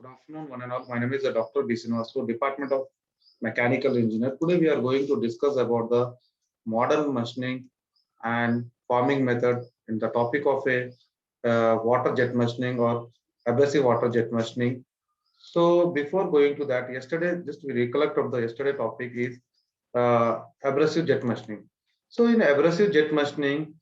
Good afternoon, one and all. My name is Dr. B. Srinivasu, Department of Mechanical Engineer. Today we are going to discuss about the modern machining and forming method in the topic of a water jet machining or abrasive water jet machining. So before going to that, yesterday just we recollect of the yesterday topic is abrasive jet machining. So in abrasive jet machining,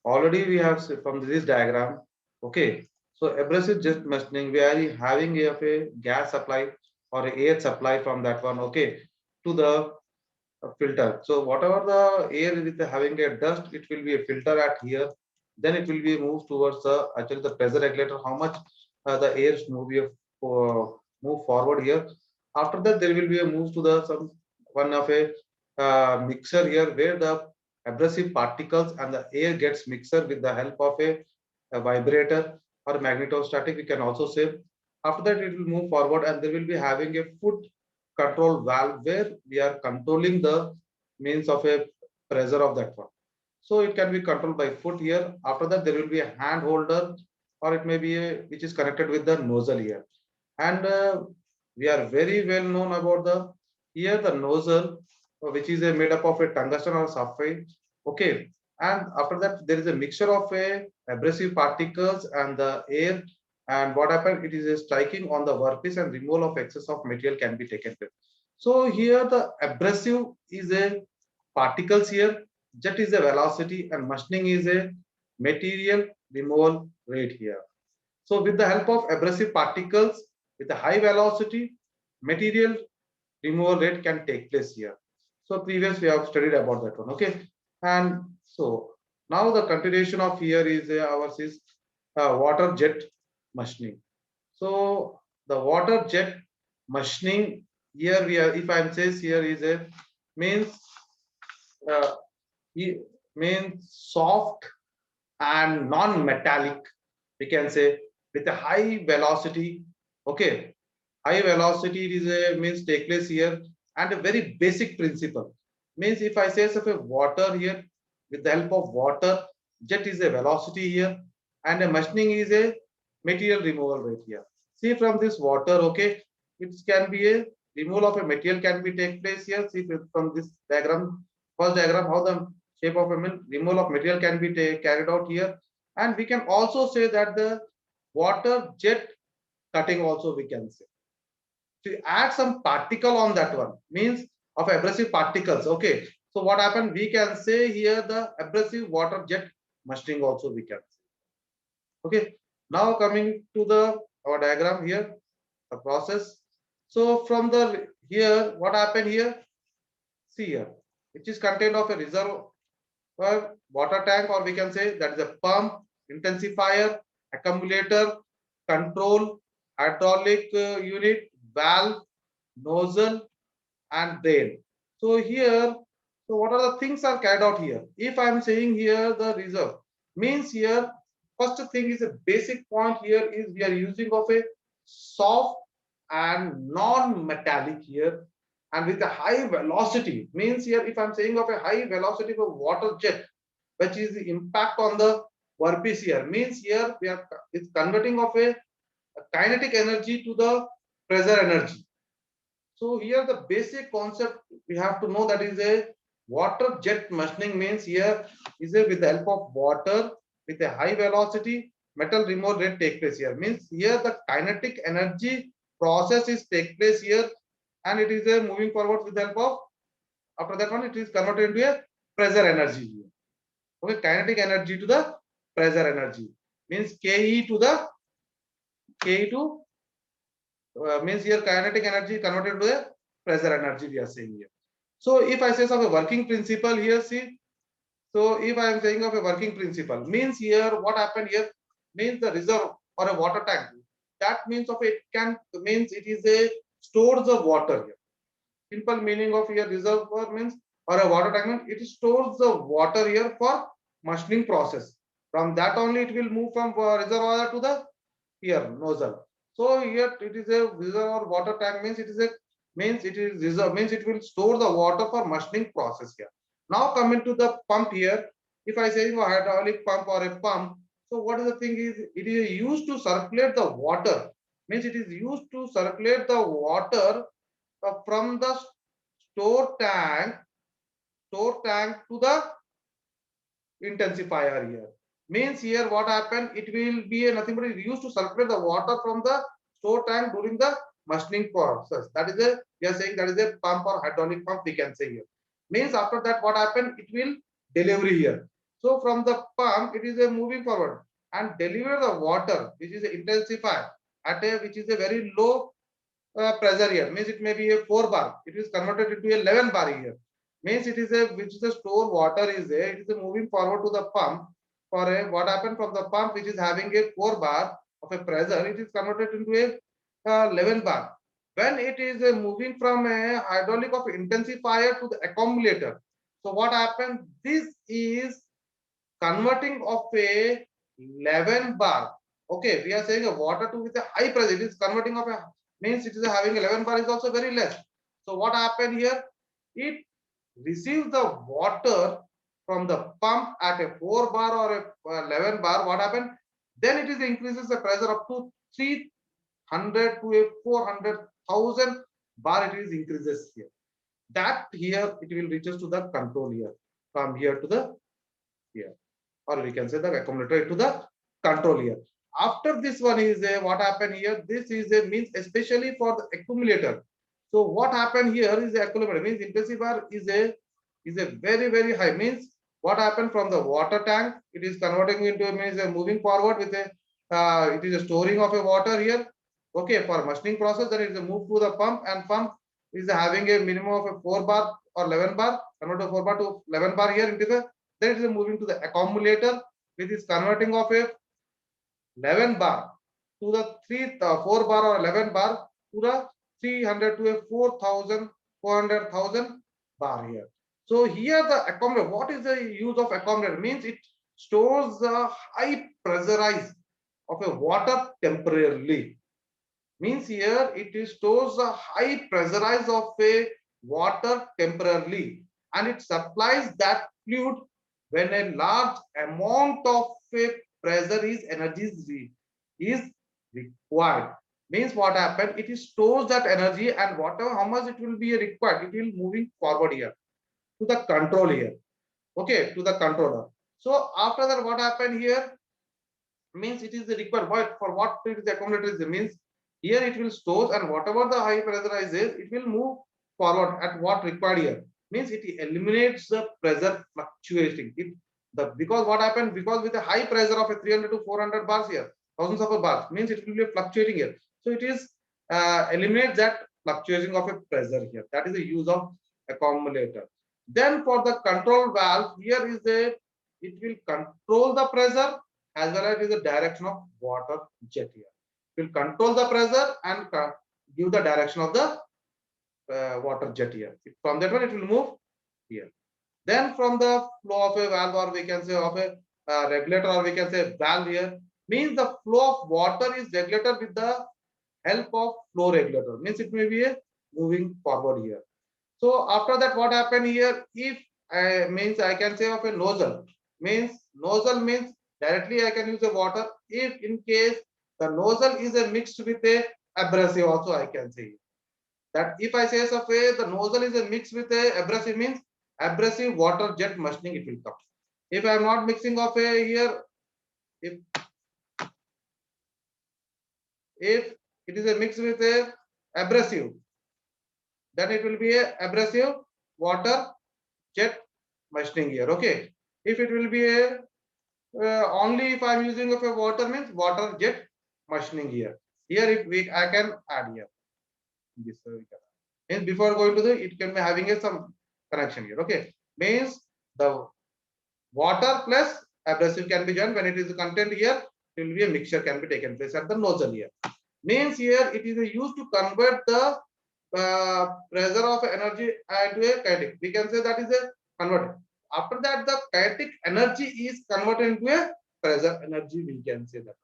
already we have from this diagram. Okay, so abrasive jet machining, we are having a gas supply or a air supply from that one. Okay, to the filter. So whatever the air with having a dust, it will be a filter at here. Then it will be moved towards the actually the pressure regulator. How much the air move forward here. After that, there will be a move to the some one of a mixer here where the abrasive particles and the air gets mixer with the help of a vibrator or magnetostatic. We can also say. After that, it will move forward and there will be having a foot control valve where we are controlling the means of a pressure of that one. So it can be controlled by foot here. After that, there will be a hand holder or it may be which is connected with the nozzle here. And we are very well known about the here the nozzle which is made up of a tungsten or sulfide. Okay. And after that, there is a mixture of a abrasive particles and the air. And what happened? It is a striking on the workpiece and removal of excess of material can be taken place. So here the abrasive is a particles here, jet is a velocity, and machining is a material removal rate here. So with the help of abrasive particles with a high velocity, material removal rate can take place here. So previous we have studied about that one. Okay, and so now the continuation of here is ours is water jet machining. So the water jet machining here we are, if I am says here is a means uh, means soft and non-metallic, we can say, with a high velocity. Okay, high velocity it is a means take place here, and a very basic principle means if I say of a water here with the help of water, jet is a velocity here and a machining is a material removal rate here. See from this water, okay, it can be a removal of a material can be take place here. See from this diagram, first diagram, how the shape of a removal of material can be carried out here. And we can also say that the water jet cutting also we can say. To add some particle on that one means of abrasive particles. Okay. So what happened? We can say here the abrasive water jet machining also we can say. Okay. Now coming to the our diagram here, the process. So from the here, what happened here? See here, which is contained of a reservoir water tank, or we can say that is a pump, intensifier, accumulator, control, hydraulic unit, valve, nozzle, and drain. So here, so what are the things are carried out here? If I am saying here the reserve means here, first thing is a basic point here is we are using of a soft and non-metallic here and with a high velocity means here if I'm saying of a high velocity of water jet which is the impact on the workpiece here means here we are it's converting of a kinetic energy to the pressure energy. So here the basic concept we have to know that is a water jet machining means here is a with the help of water with a high velocity metal removal rate take place here means here the kinetic energy process is take place here and it is a moving forward with the help of after that one it is converted into a pressure energy here. Okay, kinetic energy to the pressure energy means Ke to the Ke to means here kinetic energy converted to a pressure energy we are saying here. So if I say of a working principle here, see, so if I am saying of a working principle means here what happened here means the reserve or a water tank that means of it can means it is a stores of water here. Simple meaning of here reservoir means or a water tank means it stores the water here for machining process. From that only it will move from reservoir to the here nozzle. So here it is a reservoir water tank means it is a means it is reserve means it will store the water for machining process here. Now coming to the pump here, if I say a hydraulic pump or a pump, so what is the thing is it is used to circulate the water Means it is used to circulate the water from the store tank to the intensifier here. Means here what happened, it will be a nothing but it used to circulate the water from the store tank during the machining process. That is a, we are saying that is a pump or hydraulic pump we can say here. Means after that what happened, it will delivery here. So from the pump it is a moving forward and deliver the water which is a intensifier at a which is a very low pressure here. Means it may be a 4 bar, it is converted into a 11 bar here. Means it is a which is a store water is there, it is a moving forward to the pump for a what happened from the pump which is having a 4 bar of a pressure, it is converted into a 11 bar. When it is moving from a hydraulic of intensifier to the accumulator, so what happened, this is converting of a 11 bar. Okay, we are saying a water to with a high pressure, it is converting of a, means it is having 11 bar is also very less. So what happened here, it receives the water from the pump at a 4 bar or a 11 bar. What happened, then it is increases the pressure up to 300 to a 400,000 bar, it is increases here. That here it will reaches to the control here, from here to the here, or we can say the accumulator to the control here. After this one is a what happened here, this is a means especially for the accumulator. So what happened here is the accumulator means intensifier is a very high, means what happened from the water tank, it is converting into means a moving forward with a it is a storing of a water here. Okay, for machining process, then it is a move to the pump, and pump is having a minimum of a 4 bar or 11 bar, convert to 4 bar to 11 bar here into the, then it is moving to the accumulator, which is converting of a 11 bar to the 4 bar or 11 bar to the 300 to a 4,000 400,000 bar here. So here the accumulator, what is the use of accumulator, means it stores the high pressurized of a water temporarily. Means here it stores the high pressurized of a water temporarily, and it supplies that fluid when a large amount of a pressure is energy is required. Means what happened, it stores that energy, and whatever how much it will be required, it will moving forward here to the control here. Okay, to the controller. So after that what happened here, means it is required for what it is accumulator is, means here it will store, and whatever the high pressurized is, it will move forward at what required here. Means it eliminates the pressure fluctuating. It the because what happened, because with a high pressure of a 300 to 400 bars here, thousands of bars, means it will be fluctuating here. So it is eliminates that fluctuating of a pressure here. That is the use of accumulator. Then for the control valve, here is a, it will control the pressure as well as the direction of water jet here. It will control the pressure and give the direction of the water jet here. From that one it will move here. Then from the flow of a valve, or we can say of a regulator, or we can say valve here, means the flow of water is regulated with the help of flow regulator. Means it may be a moving forward here. So after that what happened here, if means I can say of a nozzle, means nozzle means directly I can use the water. If in case the nozzle is a mixed with a abrasive also I can say that, if I say of a the nozzle is a mixed with a abrasive, means abrasive water jet machining it will come. If I am not mixing of a here, if it is a mix with a abrasive, then it will be a abrasive water jet machining here. Okay, if it will be a only if I am using of a water, means water jet machining here. Here if we I can add here this we can. Means before going to the, it can be having a some connection here. Okay, means the water plus abrasive can be joined. When it is content here, it will be a mixture can be taken place at the nozzle here. Means here it is used to convert the pressure of energy into a kinetic. We can say that is a converter. After that, the kinetic energy is converted into a pressure energy. We can say that.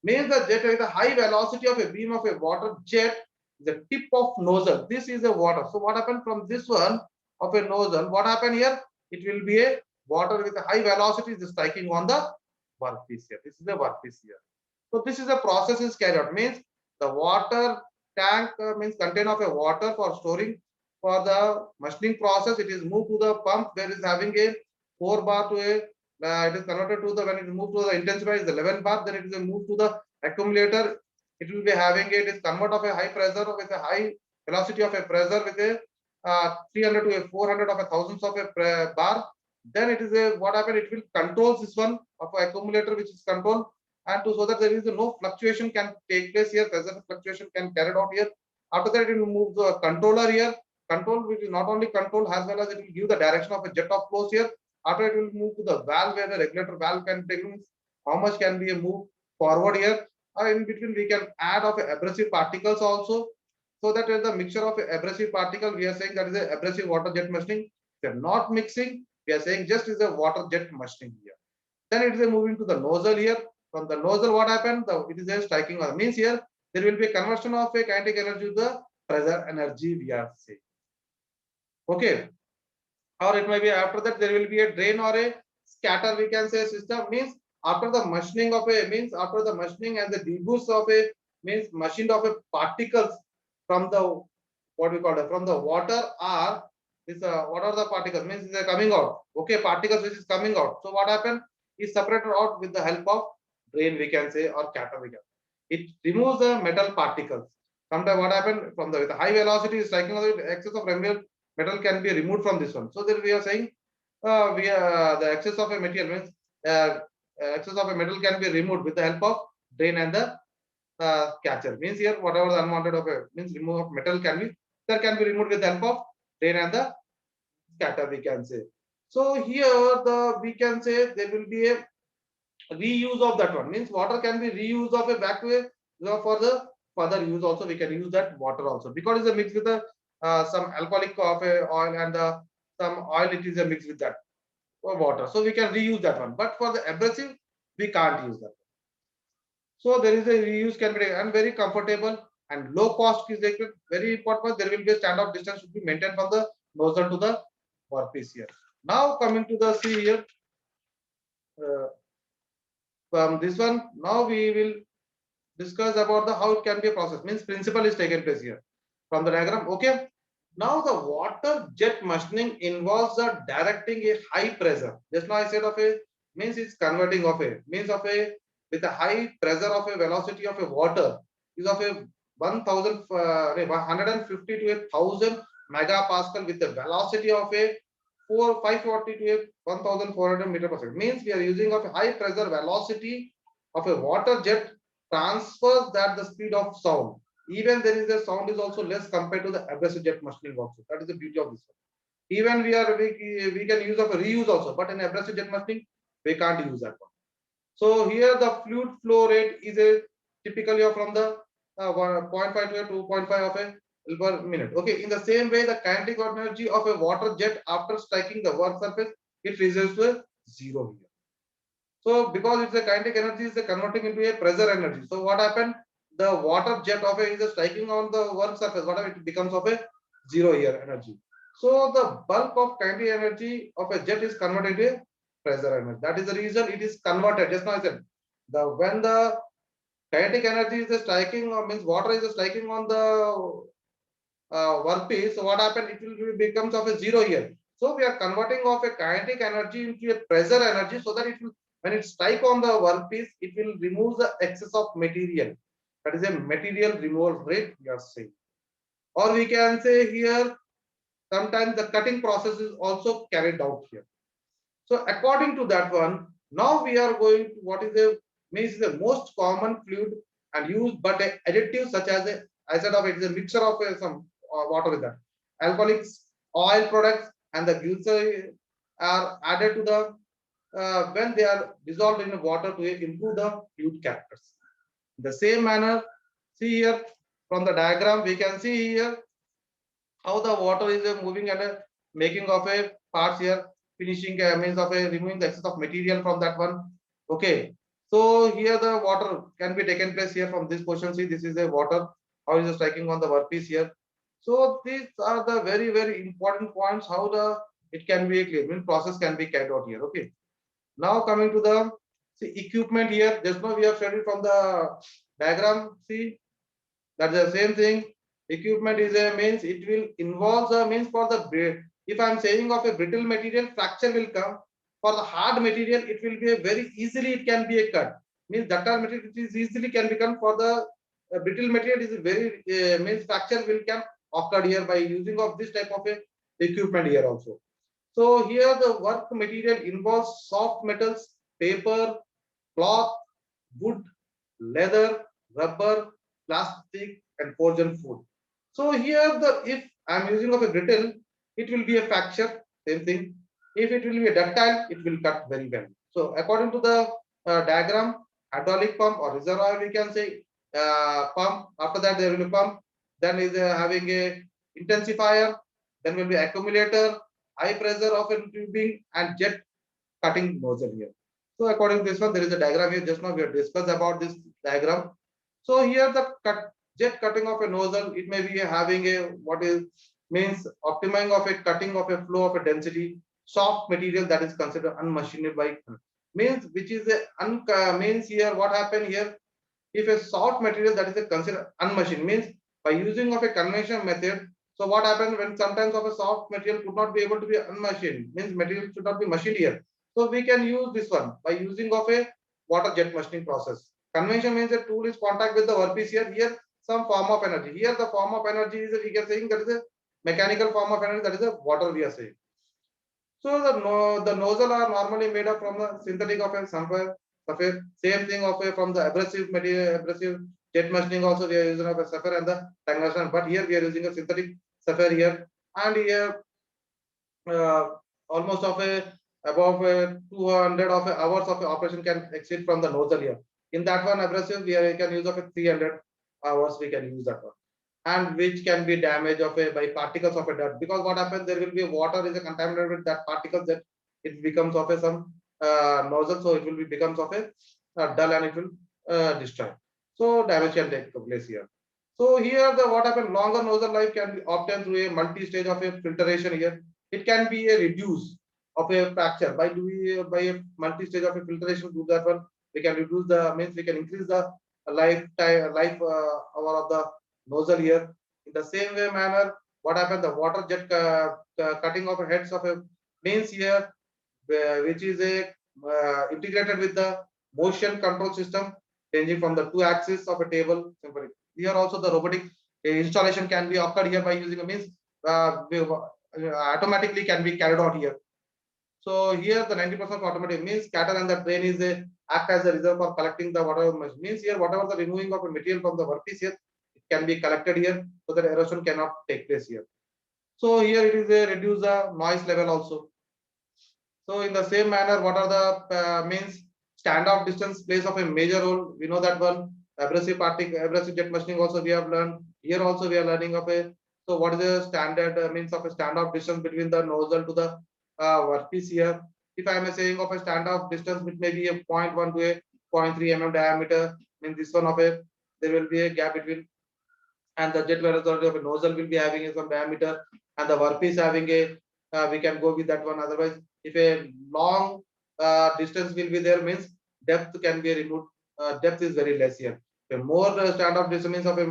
Means the jet with a high velocity of a beam of a water jet, the tip of nozzle. This is a water. So what happened from this one of a nozzle? What happened here? It will be a water with a high velocity is striking on the workpiece here. This is the workpiece here. So this is the process is carried out. Means The water tank means contain of a water for storing. For the machining process, it is moved to the pump where it is having a 4 bar to a it is converted to the when it is moved to the intensifier is 11 bar. Then it is moved to the accumulator. It will be having it is convert of a high pressure with a high velocity of a pressure with a 300 to a 400 of a thousands of a bar. Then it is a what happened? It will control this one of a accumulator which is controlled and to so that there is no fluctuation can take place here. Pressure fluctuation can carried out here. After that, it will move the controller here. Control which is not only control as well as it will give the direction of a jet of flows here. After it will move to the valve where the regulator valve can take how much can be a move forward here. In between we can add of abrasive particles also. So that is the mixture of abrasive particle. We are saying that is a abrasive water jet machining. If you are not mixing, we are saying just is a water jet machining here. Then it is a moving to the nozzle here. From the nozzle, what happened? It is a striking on means here there will be a conversion of a kinetic energy to the pressure energy. We are saying, okay, or it may be after that there will be a drain or a scatter. We can say system means after the machining of a means after the machining and the deboost of a means machined of a particles from the what we call it from the water are this what are the particles means they are coming out. Okay, particles which is coming out. So what happened is separated out with the help of drain we can say or scatter we can. It removes the metal particles. Sometimes what happened from the with high velocity striking of the excess of metal can be removed from this one. So there we are saying we the excess of a material means excess of a metal can be removed with the help of drain and the catcher. Means here whatever the unwanted of a means remove of metal can be there can be removed with the help of drain and the scatter we can say. So here the we can say there will be a reuse of that one means water can be reused of a back to a for the further use also we can use that water also because it's a mix with the some alcoholic of a oil and some oil it is a mix with that water so we can reuse that one but for the abrasive we can't use that so there is a reuse can be and very comfortable and low cost is like very important there will be a standoff distance should be maintained from the nozzle to the workpiece here now coming to the see here uh, from this one now we will discuss about the how it can be a process means principle is taken place here from the diagram okay now the water jet machining involves the directing a high pressure just now I said of a means it's converting of a means of a with a high pressure of a velocity of a water is of a 1000 150 to a 1000 megapascal with the velocity of a 540 to a 1400 meter per second means we are using of a high pressure velocity of a water jet transfers that the speed of sound. Even there is a sound is also less compared to the abrasive jet machining also. That is the beauty of this one. Even we can use of a reuse also, but in abrasive jet machining we can't use that one. So here the fluid flow rate is a typically from the 0.5 to a 2.5 of a per minute. Okay, in the same way, the kinetic energy of a water jet after striking the work surface, it reaches to a zero here. So because it's a kinetic energy is converting into a pressure energy. So what happened? The water jet of a is striking on the work surface. Whatever it becomes of a zero here energy. So the bulk of kinetic energy of a jet is converted into a pressure energy. That is the reason it is converted. Just now I said the when the kinetic energy is striking or means water is striking on the workpiece. So what happened? It will be becomes of a zero here. So we are converting of a kinetic energy into a pressure energy so that it will when it strike on the workpiece, it will remove the excess of material. That is a material removal rate we are saying. Or we can say here sometimes the cutting process is also carried out here. So according to that one, now we are going to what is the means the most common fluid and used but a additive such as a I said of it is a mixture of some water with that alcoholics, oil products, and the glycerin are added to the when they are dissolved in water to improve the fluid characters. In the same manner, see here from the diagram we can see here how the water is moving and making of a parts here finishing means of a removing the excess of material from that one okay so here the water can be taken place here from this portion see this is a water how is it striking on the workpiece here so these are the very important points how the it can be a clear mean process can be carried out here okay now coming to the see equipment here just now we have studied from the diagram see That's the same thing. Equipment is a means it will involve the means for the, if I am saying of a brittle material, fracture will come. For the hard material, it will be a very easily it can be a cut. Means ductile material it is easily can become. For the brittle material is very means fracture will can occur here by using of this type of a equipment here also. So here the work material involves soft metals, paper, cloth, wood, leather, rubber, plastic, and frozen food. So here the if I'm using of a brittle, it will be a fracture, same thing. If it will be a ductile, it will cut very well. So according to the diagram, hydraulic pump or reservoir, we can say pump. After that, there will be pump. Then is having a intensifier. Then will be accumulator, high pressure of a tubing, and jet cutting nozzle here. So according to this one, there is a diagram here. Just now we have discussed about this diagram. So here the jet cutting of a nozzle, it may be having a what is means optimizing of a cutting of a flow of a density, soft material that is considered unmachined by means which is a means here what happened here if a soft material that is a considered unmachined means by using of a conventional method. So what happens when sometimes of a soft material could not be able to be unmachined means material should not be machined here. So we can use this one by using of a water jet machining process. Convention means a tool is contact with the workpiece here. Here some form of energy. Here the form of energy is we are saying that is a mechanical form of energy that is a water we are saying. So the nozzle are normally made up from the synthetic of a sapphire. Same thing of a from the abrasive material, abrasive jet machining also we are using of a sapphire and the tungsten. But here we are using a synthetic sapphire here, and here uh, almost of a above 200 of a hours of a operation can exceed from the nozzle here. In that one abrasive we can use of a 300 hours we can use that one, and which can be damaged of a by particles of a dirt, because what happens there will be water is a contaminated with that particles that it becomes of a some nozzle, so it will be becomes of a dull and it will destroy, so damage can take place here. So here the what happened longer nozzle life can be obtained through a multi-stage of a filtration here. It can be a reduce of a fracture by doing by a multi-stage of a filtration. Do that one we can reduce the means we can increase the lifetime life hour of the nozzle here. In the same way manner, what happened the water jet cutting of heads of a means here, which is a integrated with the motion control system ranging from the two axes of a table. Simply. Here also the robotic installation can be occurred here by using a means automatically can be carried out here. So here the 90% automatic means scatter and the train is a act as a reserve for collecting the water means here whatever the removing of a material from the workpiece here it can be collected here so that erosion cannot take place here. So here it is a reduce the noise level also. So in the same manner, what are the means standoff distance plays of a major role. We know that one abrasive particle, abrasive jet machining also we have learned. Here also we are learning of a. So what is the standard means of a standoff distance between the nozzle to the workpiece here? If I am saying of a standoff distance, which may be a 0.1 to a 0.3 mm diameter, means this one of a there will be a gap between, and the jet velocity of a nozzle will be having some diameter, and the workpiece having a we can go with that one. Otherwise, if a long distance will be there, means depth can be removed. Depth is very less here. The more standoff distance means of a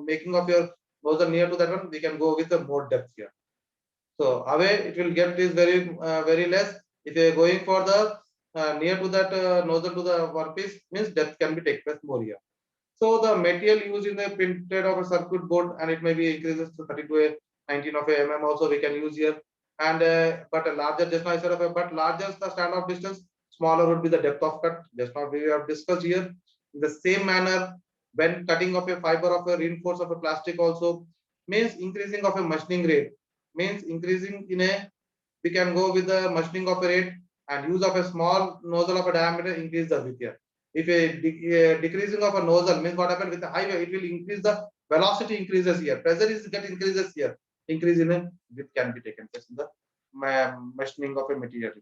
making of your nozzle near to that one, we can go with the more depth here. So away it will get is very less. If you are going for the near to that nozzle to the workpiece, means depth can be take place more here. So the material used in the printed of a circuit board, and it may be increases to 30 to a 19 of a mm also we can use here. And but a larger, just now I said of a but larger the standoff distance, smaller would be the depth of cut. Just now we have discussed here. In the same manner, when cutting of a fiber of a reinforce of a plastic also means increasing of a machining rate, means increasing in a we can go with the machining of a rate, and use of a small nozzle of a diameter increase the width here. If a decreasing of a nozzle means what happens with the high, it will increase the velocity increases here. Pressure is get increases here. Increase in a width can be taken place in the machining of a material.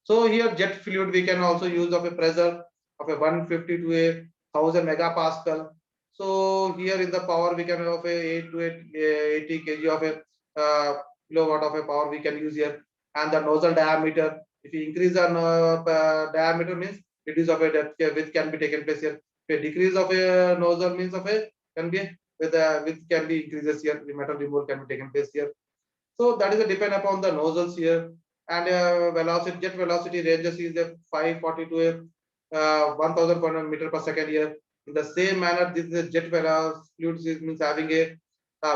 So here jet fluid we can also use of a pressure of a 150 to a 1000 megapascal. So here in the power we can have a 8 to 80 kg of a kilowatt of a power we can use here, and the nozzle diameter. If you increase the diameter means reduce of a depth width can be taken place here. If a decrease of a nozzle means of a can be with can be increases here. The metal removal can be taken place here. So that is a depend upon the nozzles here, and velocity, jet velocity ranges is a 540 to a 1000 meter per second here. In the same manner, this is a jet velocity fluids means having a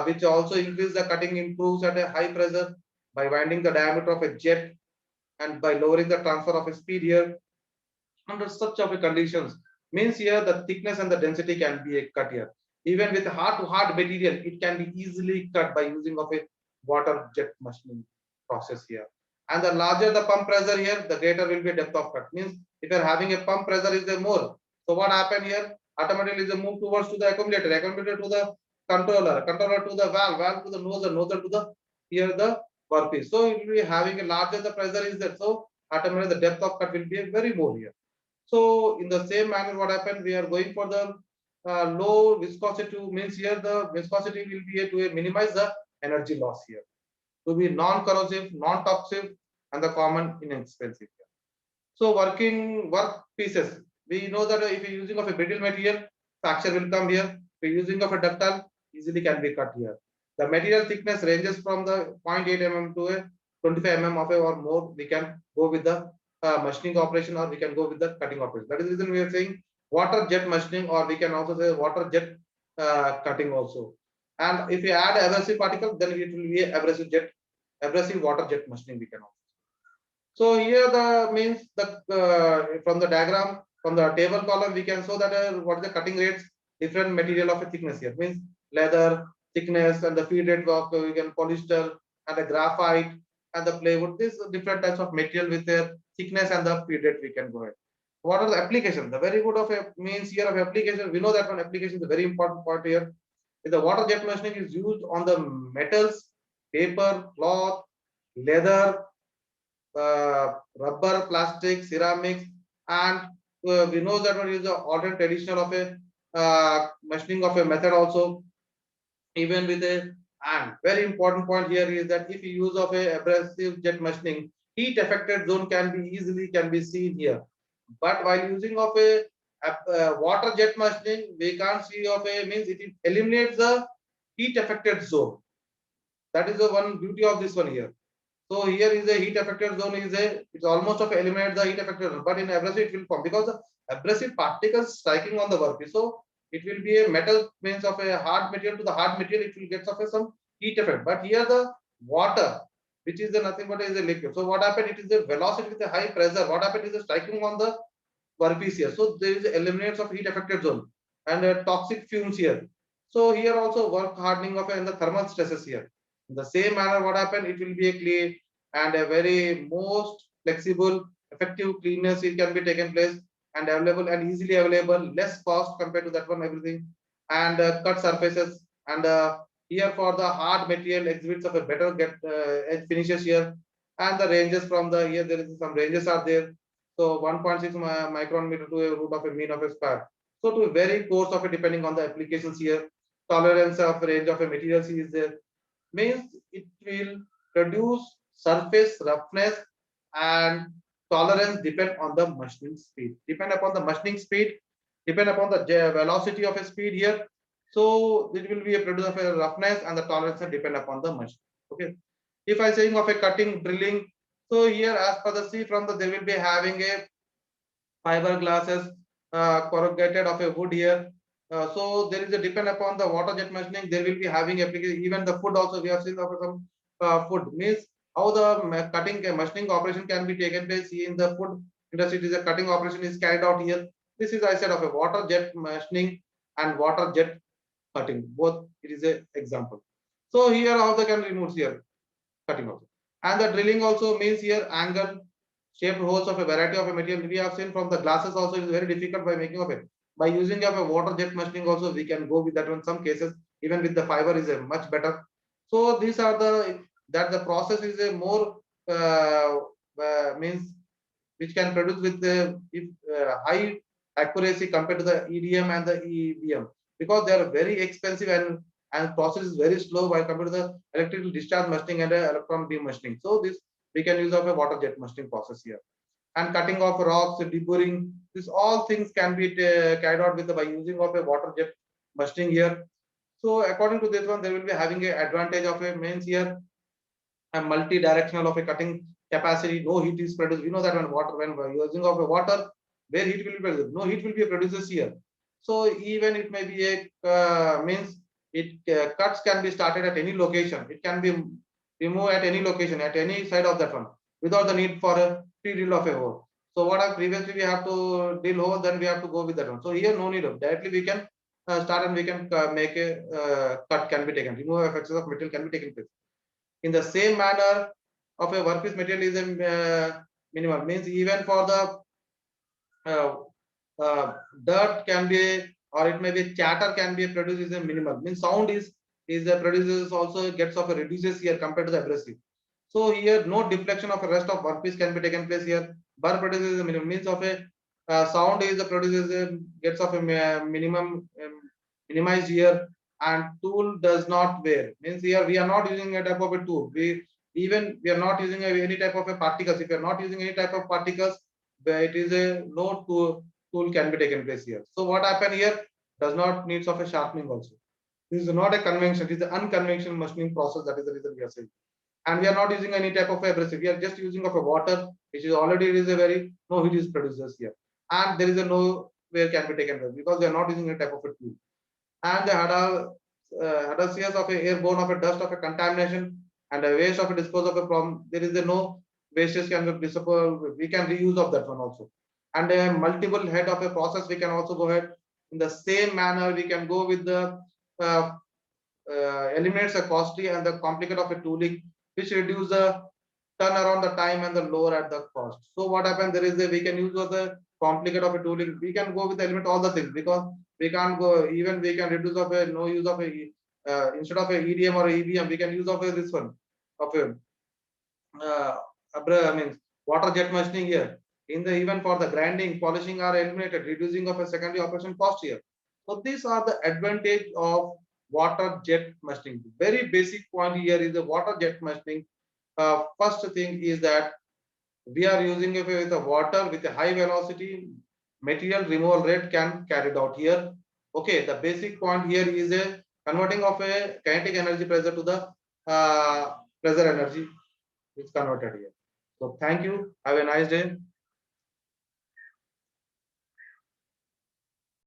which also increase the cutting improves at a high pressure by winding the diameter of a jet and by lowering the transfer of a speed here. Under such of a conditions, means here the thickness and the density can be cut here. Even with hard to hard material, it can be easily cut by using of a water jet machining process here. And the larger the pump pressure here, the greater will be depth of cut. Means if you are having a pump pressure is a more. So what happen here? Automatically is a move towards to the accumulator, accumulator to the controller, controller to the valve, valve to the nozzle, nozzle to the here the workpiece. So it will be having a larger the pressure is there. So automatically the depth of cut will be very more here. So in the same manner, what happened? We are going for the low viscosity to means here the viscosity will be here to minimize the energy loss here. To be non-corrosive, non-toxic, and the common inexpensive. So working work pieces, we know that if you're using of a brittle material, fracture will come here. If you're using of a ductile, easily can be cut here. The material thickness ranges from the 0.8 mm to a 25 mm of a or more. We can go with the machining operation, or we can go with the cutting operation. That is the reason we are saying water jet machining, or we can also say water jet cutting also. And if you add abrasive particle, then it will be abrasive water jet machining we can also. So here the means the from the diagram, from the table column, we can show that what is the cutting rates, different material of a thickness here means leather thickness, and the feed rate of we can polyester and the graphite and the plywood. These different types of material with their thickness and the feed rate we can go ahead. What are the applications? The very good of a means here of application. We know that one application is a very important part here. If the water jet machining is used on the metals, paper, cloth, leather, rubber, plastic, ceramics, and we know that one is the alternate traditional of a machining of a method also. Even with a, and very important point here is that if you use of a abrasive jet machining, heat affected zone can be seen here. But while using of a water jet machining, we can't see of a means it eliminates the heat affected zone. That is the one beauty of this one here. So here is a heat affected zone is a, it's almost of eliminate the heat affected zone, but in abrasive it will form because the abrasive particles striking on the workpiece. So it will be a metal means of a hard material to the hard material, it will get of some heat effect. But here the water, which is the nothing but is a liquid. So what happened? It is a velocity with a high pressure. What happened is the striking on the workpiece here. So there is eliminates of heat affected zone and toxic fumes here. So here also work hardening of and the thermal stresses here. In the same manner, what happened? It will be a clean and a very most flexible, effective cleanness. It can be taken place and available and easily available, less cost compared to that one everything, and cut surfaces. And here for the hard material exhibits of a better get edge finishes here, and the ranges from the here there is some ranges are there. So 1.6 micron meter to a root of a mean of a square. So to vary course of it depending on the applications here, tolerance of range of a materials is there, means it will produce surface roughness, and tolerance depend on the machining speed. Depend upon the machining speed, depend upon the velocity of a speed here. So it will be a produce of a roughness, and the tolerance depend upon the machine. Okay. If I saying of a cutting, drilling, so here as per the see from the they will be having a fiber glasses corrugated of a wood here. So there is a depend upon the water jet machining. There will be having application. Even the food also we have seen of some food means how the cutting machining operation can be taken place in the food industry. It is a cutting operation is carried out here. This is I said of a water jet machining and water jet cutting. Both it is a example. So here how they can remove here cutting also. And the drilling also means here angle shaped holes of a variety of a material. We have seen from the glasses also it is very difficult by making of it. By using of a water jet machining also we can go with that in some cases. Even with the fiber is a much better. So these are the that the process is a more means which can produce with the high accuracy compared to the EDM and the EBM, because they are very expensive, and process is very slow while compared to the electrical discharge machining and electron beam machining. So this we can use of a water jet machining process here. And cutting of rocks, deburring, this all things can be carried out with by using of a water jet machining here. So according to this one, they will be having a advantage of a means here a multi-directional of a cutting capacity. No heat is produced. We know that when we're using of a water, where heat will be produced, no heat will be produced here. So even it may be a means it cuts can be started at any location. It can be removed at any location at any side of that one without the need for a pre-drill of a hole. So what I previously we have to drill hole, then we have to go with that one. So here no need of directly we can start and we can make a cut can be taken. Remove effects of material can be taken place. In the same manner of a workpiece material is a minimal means even for the uh, dirt can be or it may be chatter can be produced is a minimal means sound is produces also gets of a reduces here compared to the abrasive. So here no deflection of a rest of workpiece can be taken place here. Burr produces a minimum means of a sound is produces a gets of a minimum minimized here, and tool does not wear means here we are not using a type of a tool. We are not using any type of a particles. If you are not using any type of particles, it is a no tool can be taken place here. So what happen here does not needs of a sharpening also. This is not a convention. It is an unconventional machining process. That is the reason we are saying. And we are not using any type of abrasive. We are just using of a water, which is already it is a very no heat is produced here, and there is a no where can be taken place because we are not using any type of a tool. And the adults of a airborne of a dust of a contamination and a waste of a disposal of a problem. There is a no wastage can be disposable. We can reuse of that one also. And a multiple head of a process we can also go ahead in the same manner. We can go with the uh, eliminates the costly and the complicate of a tooling, which reduce the turn around the time and the lower at the cost. So what happens there is a we can use the complicate of a tooling. We can go with the element all the things because we can't go even we can reduce of a no use of a instead of a EDM or a EBM we can use of a this one of a means water jet machining here. In the even for the grinding, polishing are eliminated, reducing of a secondary operation cost here. So these are the advantage of water jet machining. Very basic point here is the water jet machining. First thing is that we are using it with the water with a high velocity material removal rate can carried out here. Okay, the basic point here is a converting of a kinetic energy pressure to the pressure energy is converted here. So thank you. Have a nice day.